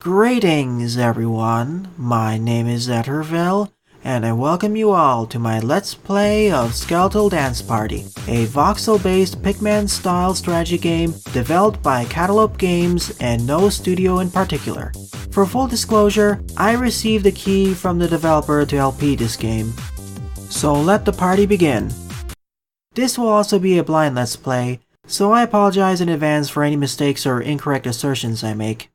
Greetings everyone, my name is Etterville, and I welcome you all to my Let's Play of Skeletal Dance Party, a voxel-based Pikmin-style strategy game developed by Catalope games and no studio in particular. For full disclosure, I received a key from the developer to LP this game. So let the party begin. This will also be a blind Let's Play, so I apologize in advance for any mistakes or incorrect assertions I make.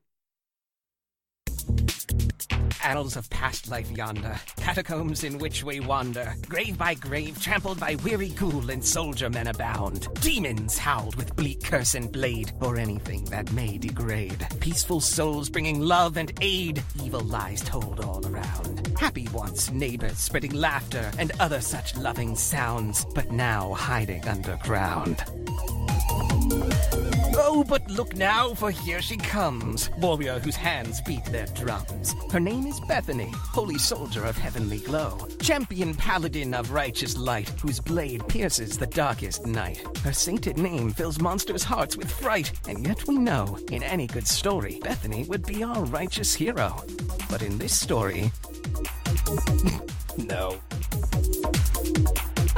Annals of past life yonder, catacombs in which we wander, grave by grave, trampled by weary ghoul and soldier men abound. Demons howled with bleak curse and blade, or anything that may degrade. Peaceful souls bringing love and aid, evil lies told all around. Happy once neighbors spreading laughter and other such loving sounds, but now hiding underground. Oh, but look now, for here she comes, warrior whose hands beat their drums. Her name is Bethany, holy soldier of heavenly glow, champion paladin of righteous light, whose blade pierces the darkest night. Her sainted name fills monsters' hearts with fright, and yet we know, in any good story, Bethany would be our righteous hero. But in this story... no.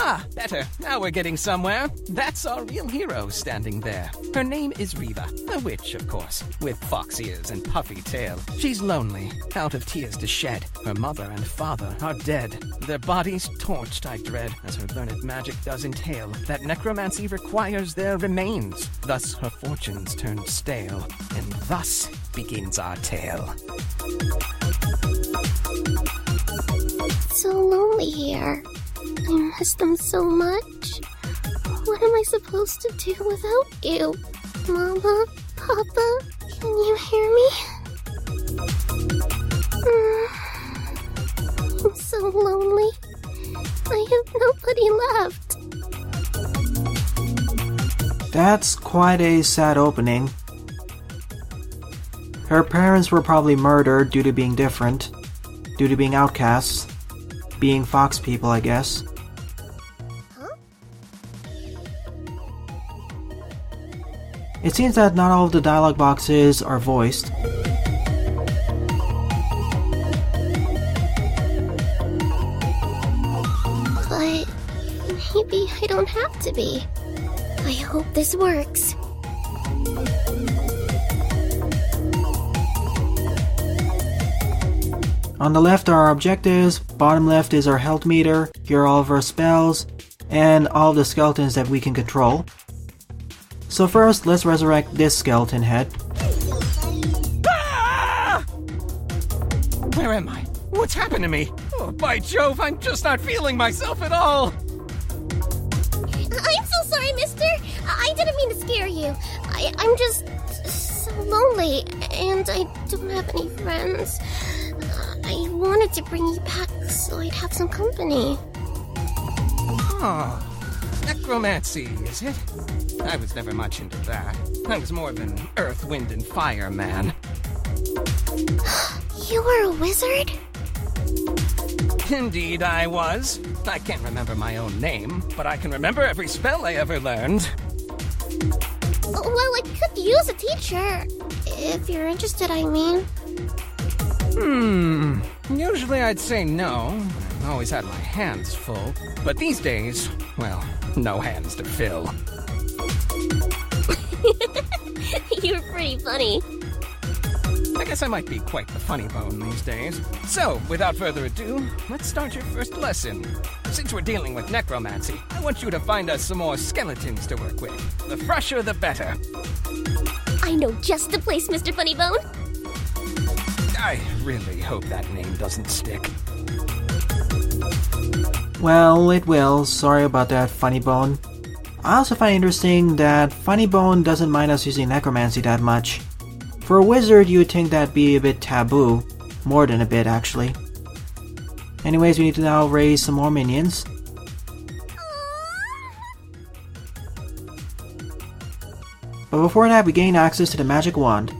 Ah, better. Now we're getting somewhere. That's our real hero standing there. Her name is Reva, a witch, of course, with fox ears and puffy tail. She's lonely, out of tears to shed. Her mother and father are dead. Their bodies torched, I dread, as her learned magic does entail that necromancy requires their remains. Thus her fortunes turned stale, and thus begins our tale. It's so lonely here. I miss them so much. What am I supposed to do without you? Mama? Papa? Can you hear me? I'm so lonely. I have nobody left. That's quite a sad opening. Her parents were probably murdered due to being different, due to being outcasts, being fox people, I guess. It seems that not all of the dialogue boxes are voiced. But maybe I don't have to be. I hope this works. On the left are our objectives, bottom left is our health meter, here are all of our spells, and all of the skeletons that we can control. So first, let's resurrect this skeleton head. Ah! Where am I? What's happened to me? Oh, by Jove, I'm just not feeling myself at all! I'm so sorry, mister. I didn't mean to scare you. I'm just so lonely, and I don't have any friends. I wanted to bring you back so I'd have some company. Oh, necromancy, is it? I was never much into that. I was more of an earth, wind, and fire man. You were a wizard? Indeed I was. I can't remember my own name, but I can remember every spell I ever learned. Well, I could use a teacher. If you're interested, I mean. Usually I'd say no. I always had my hands full. But these days, well, no hands to fill. You're pretty funny. I guess I might be quite the funny bone these days. So, without further ado, let's start your first lesson. Since we're dealing with necromancy, I want you to find us some more skeletons to work with. The fresher, the better. I know just the place, Mr. Funnybone. I really hope that name doesn't stick. Well, it will. Sorry about that, Funny Bone. I also find interesting that Funny Bone doesn't mind us using necromancy that much. For a wizard, you would think that'd be a bit taboo. More than a bit, actually. Anyways, we need to now raise some more minions. But before that, we gain access to the magic wand.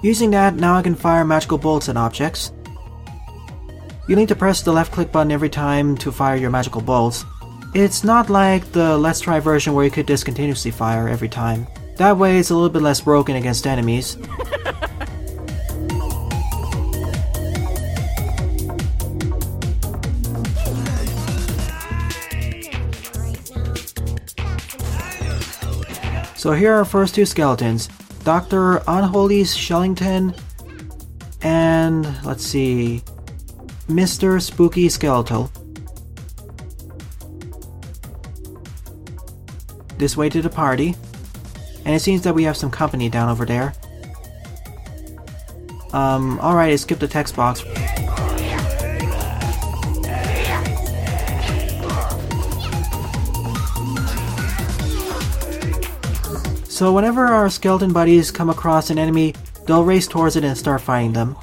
Using that, now I can fire magical bolts at objects. You need to press the left click button every time to fire your magical bolts. It's not like the Let's Try version where you could discontinuously fire every time. That way it's a little bit less broken against enemies. So here are our first two skeletons. Dr. Unholy Shellington and, let's see, Mr. Spooky Skeletal. This way to the party. And it seems that we have some company down over there. Alright, I skipped the text box. So whenever our skeleton buddies come across an enemy, they'll race towards it and start fighting them.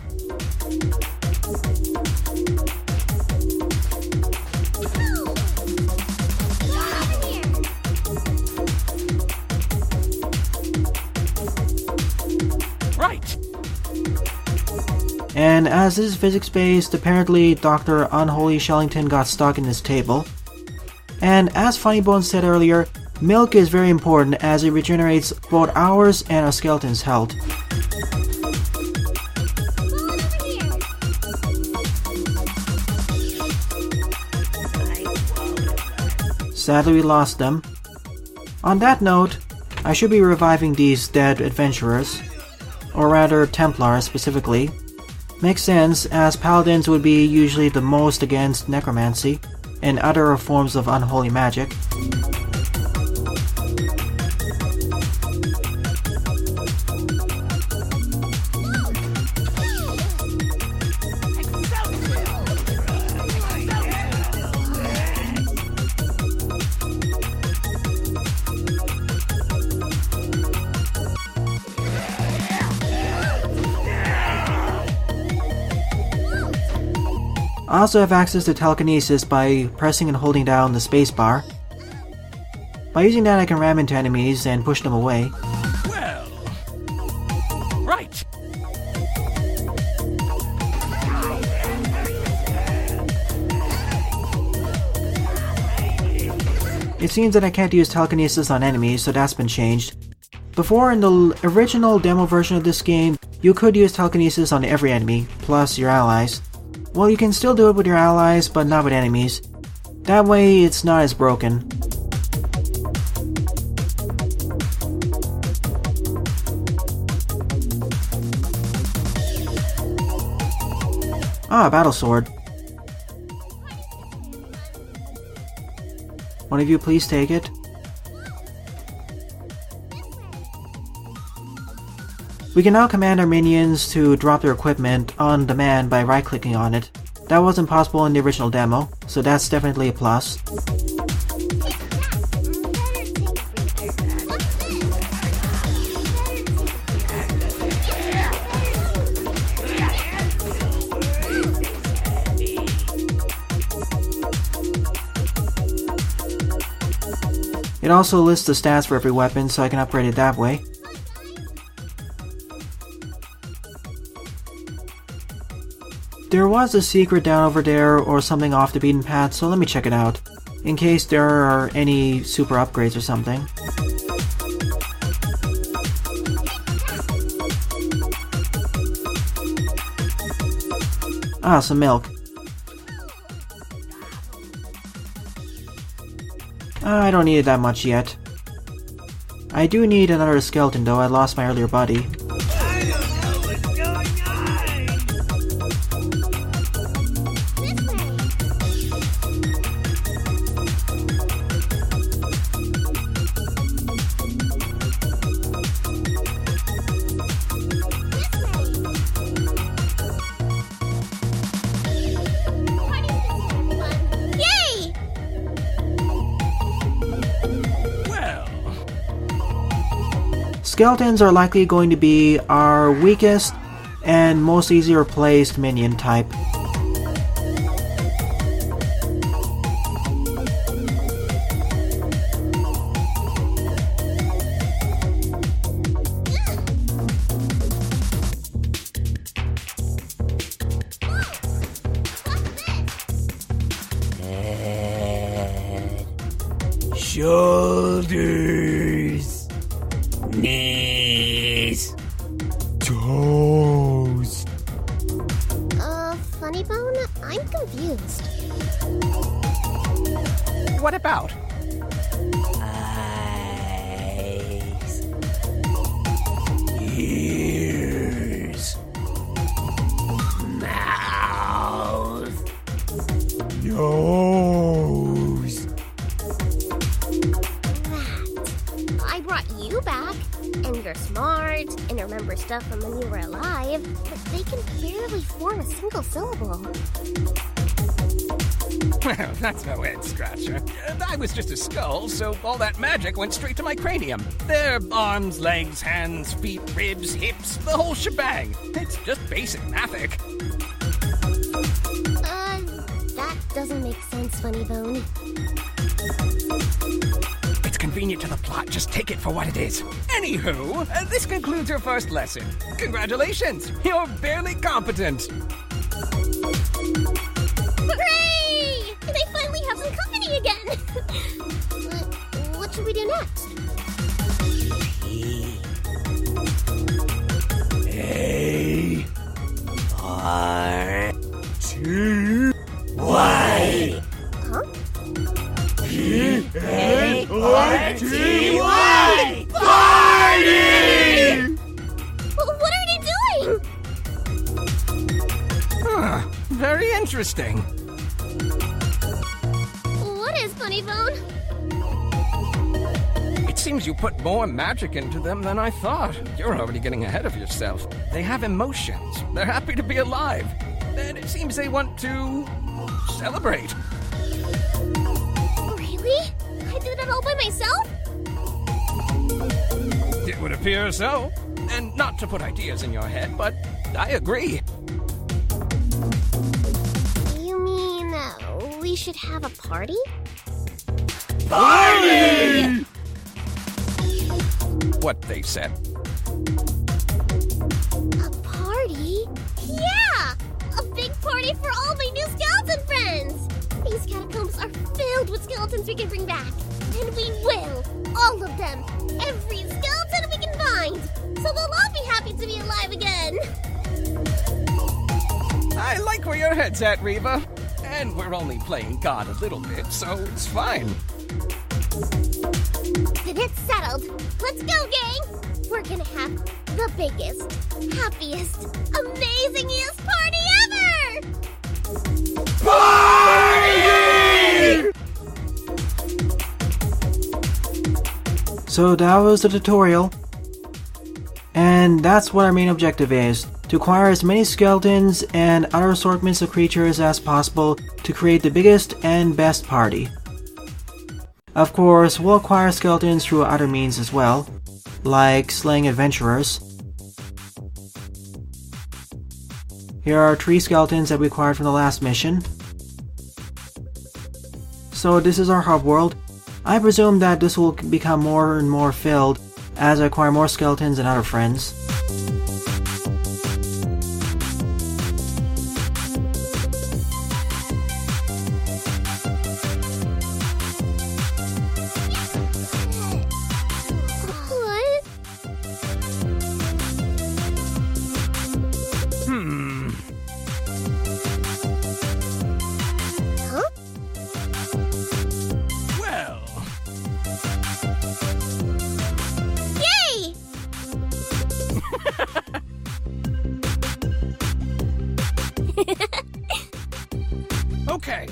Right. And as this is physics-based, apparently Dr. Unholy Shellington got stuck in this table. And as Funnybones said earlier, milk is very important as it regenerates both ours and our skeleton's health. Sadly we lost them. On that note, I should be reviving these dead adventurers, or rather Templars specifically. Makes sense, as paladins would be usually the most against necromancy and other forms of unholy magic. I also have access to telekinesis by pressing and holding down the spacebar. By using that I can ram into enemies and push them away. Well, right. It seems that I can't use telekinesis on enemies, so that's been changed. Before, in the original demo version of this game, you could use telekinesis on every enemy, plus your allies. Well, you can still do it with your allies, but not with enemies. That way, it's not as broken. Ah, battle sword. One of you please take it. We can now command our minions to drop their equipment on demand by right-clicking on it. That wasn't possible in the original demo, so that's definitely a plus. It also lists the stats for every weapon, so I can upgrade it that way. There was a secret down over there or something off the beaten path, so let me check it out, in case there are any super upgrades or something. Ah, some milk. I don't need it that much yet. I do need another skeleton though, I lost my earlier buddy. Skeletons are likely going to be our weakest and most easily replaced minion type. Shoulders. Knees. Toes. Funny Bone, I'm confused. What about? Eyes. Ears. Mouth. Nose. I brought you back, and you're smart, and remember stuff from when you were alive, but they can barely form a single syllable. Well, that's no head scratcher. I was just a skull, so all that magic went straight to my cranium. They're arms, legs, hands, feet, ribs, hips, the whole shebang. It's just basic mathic. That doesn't make sense, Funny Bone. It's convenient to the plot. Just take it for what it is. Anywho, this concludes your first lesson. Congratulations! You're barely competent. Hooray! And I finally have some company again! What should we do next? P-A-R-T-Y. Huh? P-A-R-T-Y! Party! What are they doing? Huh, very interesting. What is Funny Bone? It seems you put more magic into them than I thought. You're already getting ahead of yourself. They have emotions. They're happy to be alive. And it seems they want to celebrate. Really? I do that all by myself? It would appear so. And not to put ideas in your head, but I agree. You mean we should have a party? Party! What they said. A party? Yeah! A big party for all my new skeleton friends! These catacombs are filled with skeletons we can bring back. And we will! All of them! Every skeleton we can find! So they'll all be happy to be alive again! I like where your head's at, Reva. And we're only playing God a little bit, so it's fine. Then it's settled. Let's go, gang! We're gonna have the biggest, happiest, amazingest party ever! Party! So that was the tutorial. And that's what our main objective is, to acquire as many skeletons and other assortments of creatures as possible to create the biggest and best party. Of course, we'll acquire skeletons through other means as well, like slaying adventurers. Here are 3 skeletons that we acquired from the last mission. So this is our hub world. I presume that this will become more and more filled as I acquire more skeletons and other friends. What? Huh? Well, Yay! okay.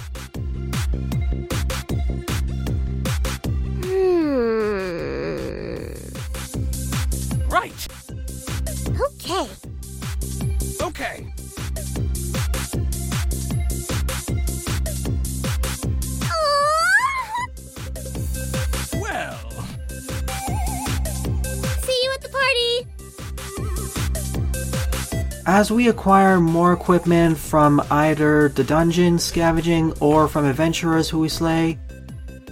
Right. Okay. Okay. Well, See you at the party! As we acquire more equipment from either the dungeon scavenging or from adventurers who we slay,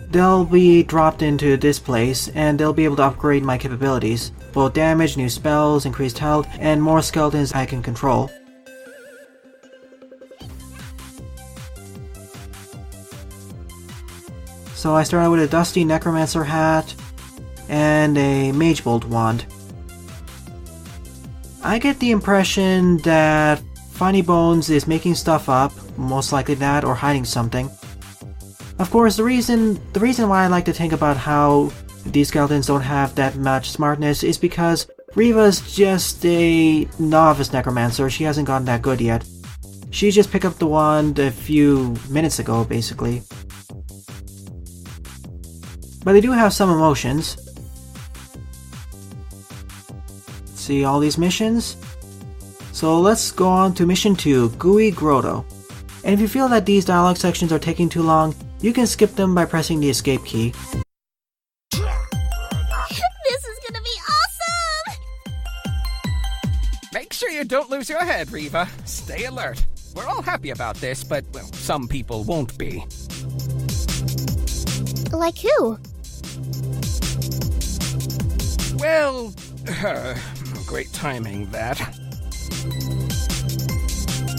they'll be dropped into this place and they'll be able to upgrade my capabilities. Both damage, new spells, increased health, and more skeletons I can control. So I started with a dusty necromancer hat, and a Mage Bolt wand. I get the impression that Funny Bones is making stuff up, most likely that, or hiding something. Of course, the reason why I like to think about how these skeletons don't have that much smartness is because Reva's just a novice necromancer. She hasn't gotten that good yet. She just picked up the wand a few minutes ago, basically. But they do have some emotions. Let's see all these missions. So let's go on to mission 2, Gooey Grotto. And if you feel that these dialogue sections are taking too long, you can skip them by pressing the escape key. This is gonna be awesome! Make sure you don't lose your head, Reva. Stay alert. We're all happy about this, but, well, some people won't be. Like who? Well, great timing, that.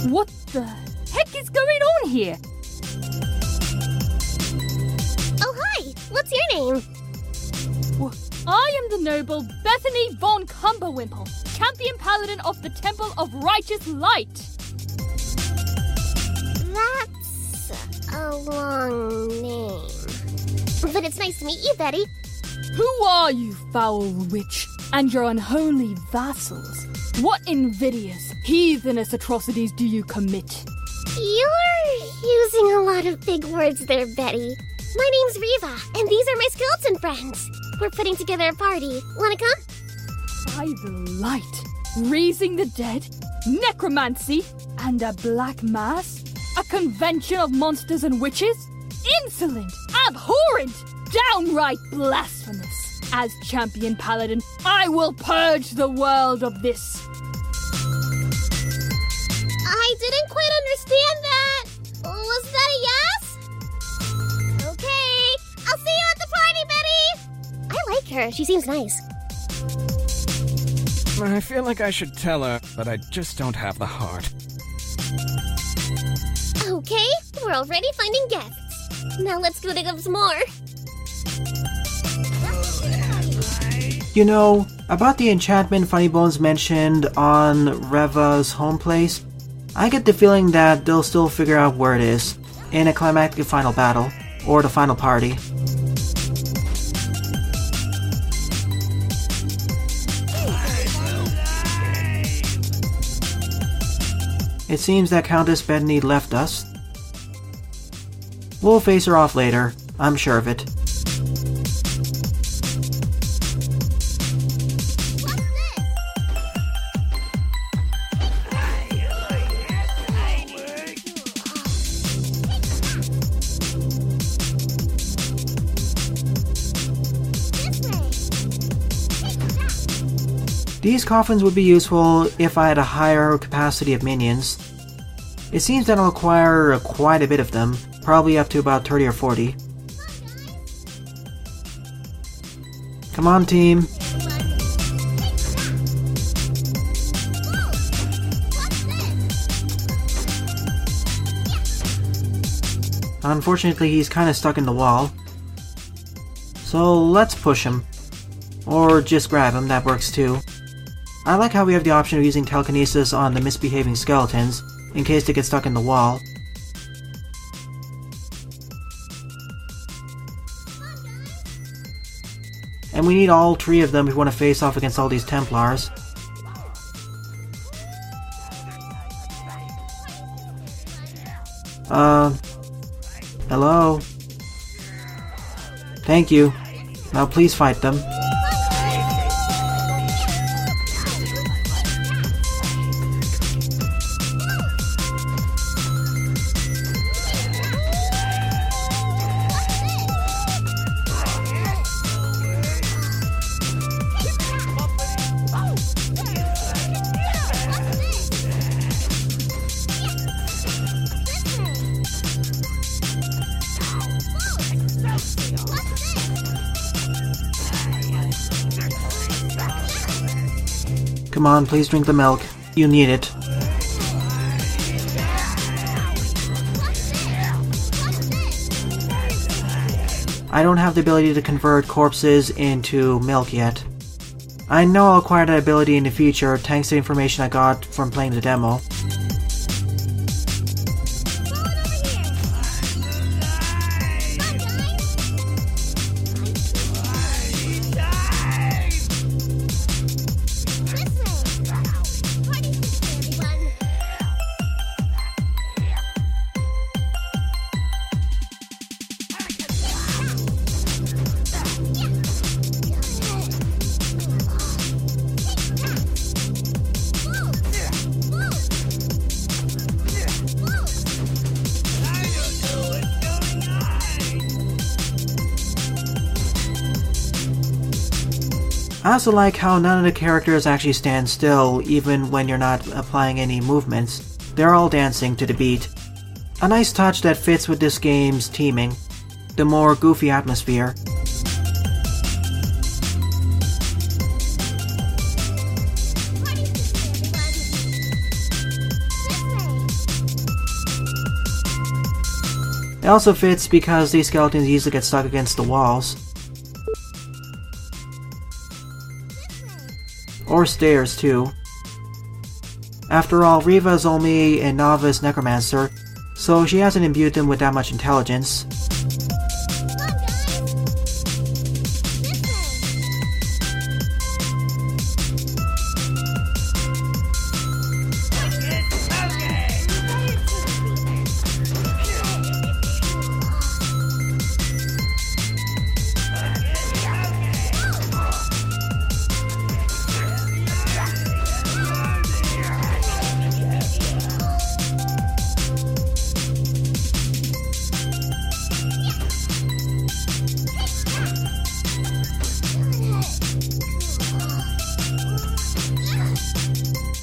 What the heck is going on here? Oh, hi! What's your name? I am the noble Bethany von Cumberwimple, champion paladin of the Temple of Righteous Light. That's a long name. But it's nice to meet you, Betty. Who are you, foul witch, and your unholy vassals? What invidious, heathenish atrocities do you commit? You're using a lot of big words there, Betty. My name's Reva, and these are my skeleton friends. We're putting together a party. Wanna come? By the light, raising the dead, necromancy, and a black mass? A convention of monsters and witches? Insolent, abhorrent, downright blasphemous. As champion paladin, I will purge the world of this. I didn't quite understand that. Was that a yes? Okay, I'll see you at the party, Betty. I like her. She seems nice. I feel like I should tell her, but I just don't have the heart. Okay, we're already finding guests. Now let's go dig up some more. You know, about the enchantment Funny Bones mentioned on Reva's home place, I get the feeling that they'll still figure out where it is in a climactic final battle, or the final party. It seems that Countess Bethany left us. We'll face her off later, I'm sure of it. These coffins would be useful if I had a higher capacity of minions. It seems that I'll acquire quite a bit of them, probably up to about 30 or 40. Come on, team. Unfortunately, he's kinda stuck in the wall. So let's push him. Or just grab him, that works too. I like how we have the option of using telekinesis on the misbehaving skeletons, in case they get stuck in the wall. And we need all 3 of them if we want to face off against all these Templars. Hello? Thank you. Now please fight them. Come on, please drink the milk. You need it. I don't have the ability to convert corpses into milk yet. I know I'll acquire that ability in the future thanks to the information I got from playing the demo. I also like how none of the characters actually stand still, even when you're not applying any movements. They're all dancing to the beat. A nice touch that fits with this game's theming, the more goofy atmosphere. It also fits because these skeletons easily get stuck against the walls. Or stairs, too. After all, Reva is only a novice necromancer, so she hasn't imbued them with that much intelligence.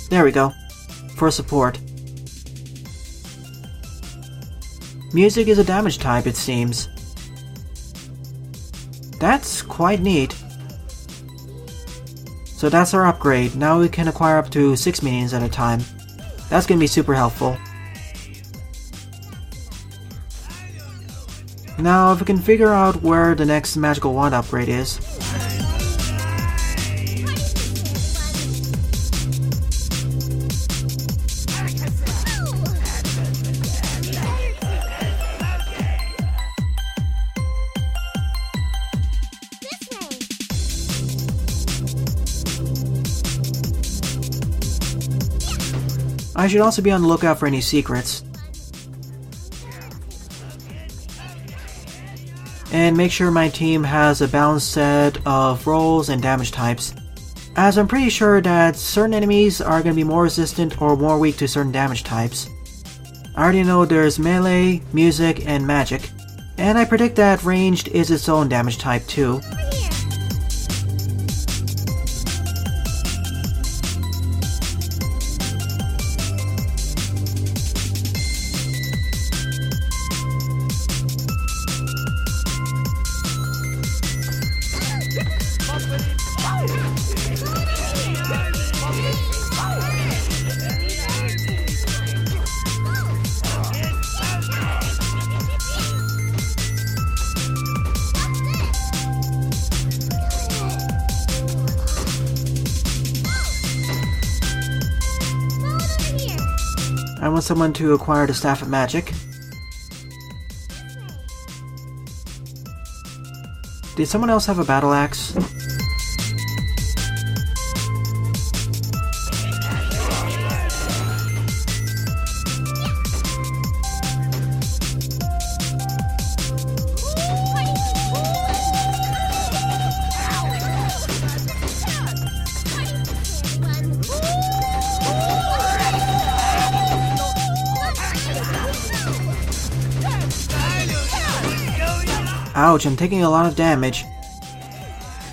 There we go. For support. Music is a damage type, it seems. That's quite neat. So that's our upgrade. Now we can acquire up to 6 minions at a time. That's gonna be super helpful. Now if we can figure out where the next magical wand upgrade is. I should also be on the lookout for any secrets. And make sure my team has a balanced set of roles and damage types, as I'm pretty sure that certain enemies are going to be more resistant or more weak to certain damage types. I already know there's melee, music, and magic, and I predict that ranged is its own damage type too. I want someone to acquire the Staff of Magic. Did someone else have a battle axe? Ouch, I'm taking a lot of damage.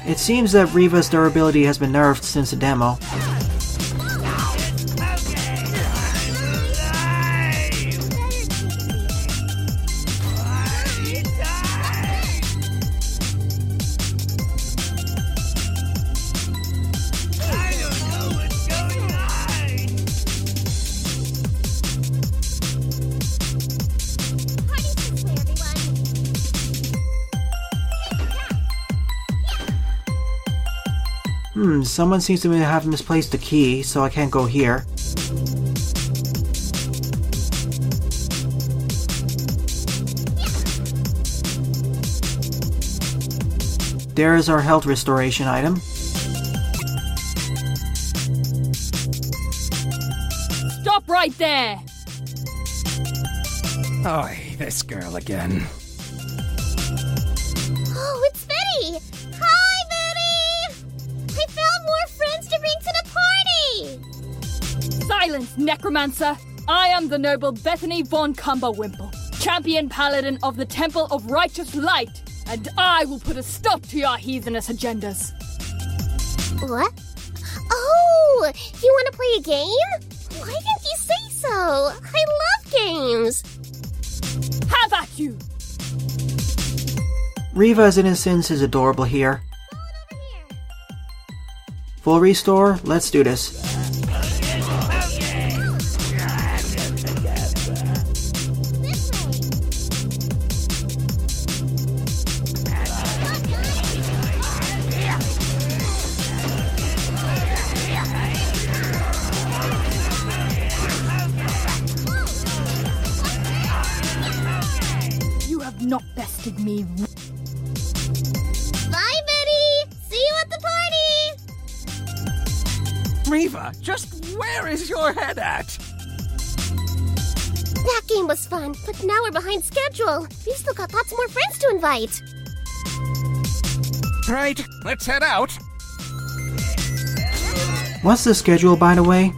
It seems that Reva's durability has been nerfed since the demo. Someone seems to have misplaced the key, so I can't go here. There's our health restoration item. Stop right there! Oi, this girl again. Oh, it's Betty! Hi, Betty! I found more friends to bring to the party! Silence, necromancer! I am the noble Bethany von Cumberwimple, champion paladin of the Temple of Righteous Light, and I will put a stop to your heathenous agendas. What? Oh, you want to play a game? Why didn't you say so? I love games! Have at you! Reva's innocence is adorable here. Full restore? Let's do this. You have not bested me. Bye, Betty! See you at the party! Reva, just where is your head at? That game was fun, but now we're behind schedule. We've still got lots more friends to invite. Right, let's head out. What's the schedule, by the way?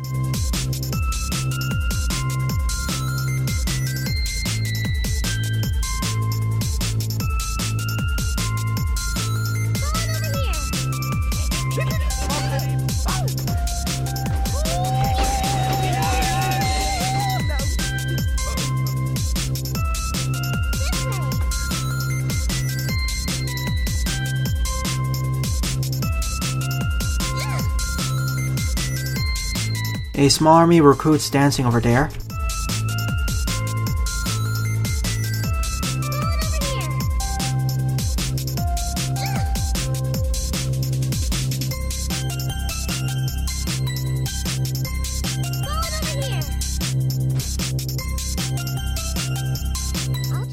A small army recruits dancing over there.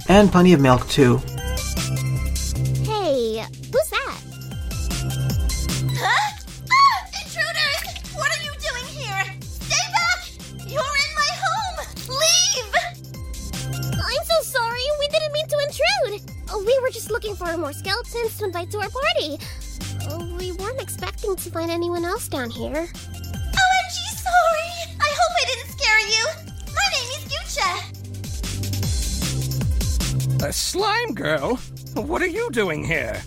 And plenty of milk too. Hey, who's that? Huh? Ah! Intruders! What are you doing here? Stay back! You're in my home! Leave! I'm so sorry, we didn't mean to intrude. We were just looking for more skeletons to invite to our party. We weren't expecting to find anyone else down here. OMG, sorry! I hope I didn't scare you! My name is Gucha! A slime girl? What are you doing here?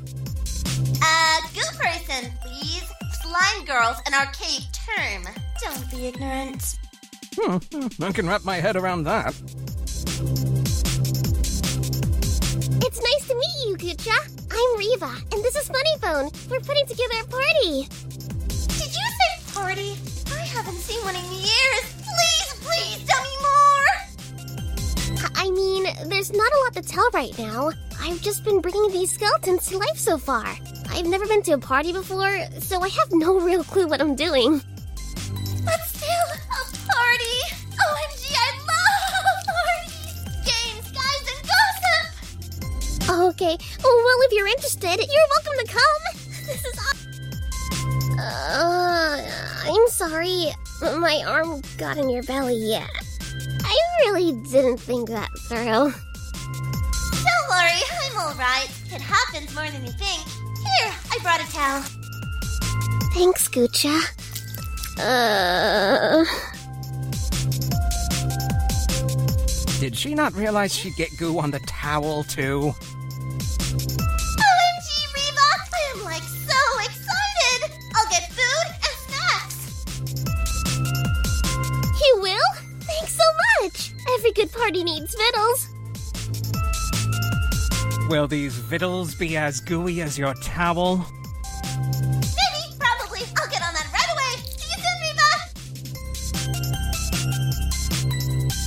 Goo person, please. Slime girl's an archaic term. Don't be ignorant. I can wrap my head around that. It's nice to meet you, Gucha. I'm Reva, and this is Funny Phone. We're putting together a party. Did you say party? I haven't seen one in years. Please tell me more! I mean, there's not a lot to tell right now. I've just been bringing these skeletons to life so far. I've never been to a party before, so I have no real clue what I'm doing. But still, a party! OMG, I love parties! Games, guys, and gossip! Okay, well, if you're interested, you're welcome to come. This is I'm sorry. My arm got in your belly yet. I really didn't think that through. Don't worry, I'm alright. It happens more than you think. Here, I brought a towel. Thanks, Gucha. Did she not realize she'd get goo on the towel, too? OMG, Reva! I am like so excited! I'll get food and snacks! You will? Thanks so much! Every good party needs victuals. Will these victuals be as gooey as your towel? Maybe, probably. I'll get on that right away. See you soon, Reva!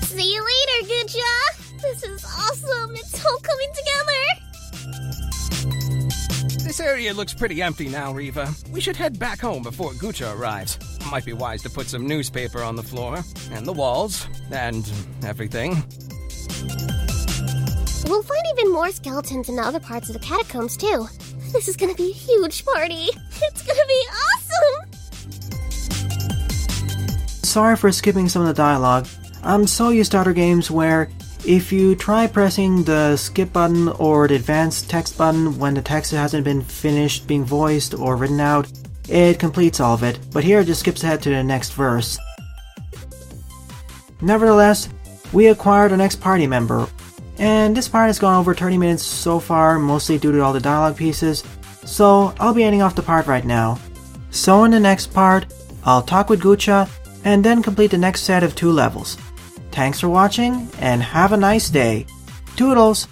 See you later, Gucha! This is awesome! It's all coming together! This This area looks pretty empty now, Reva. We should head back home before Gucha arrives. Might be wise to put some newspaper on the floor, and the walls, and everything. We'll find even more skeletons in the other parts of the catacombs, too. This is gonna be a huge party. It's gonna be awesome! Sorry for skipping some of the dialogue. I'm so used to other games where if you try pressing the skip button or the advanced text button when the text hasn't been finished being voiced or written out, it completes all of it, but here it just skips ahead to the next verse. Nevertheless, we acquired the next party member, and this part has gone over 30 minutes so far, mostly due to all the dialogue pieces, so I'll be ending off the part right now. So in the next part, I'll talk with Gucha, and then complete the next set of 2 levels. Thanks for watching, and have a nice day. Toodles!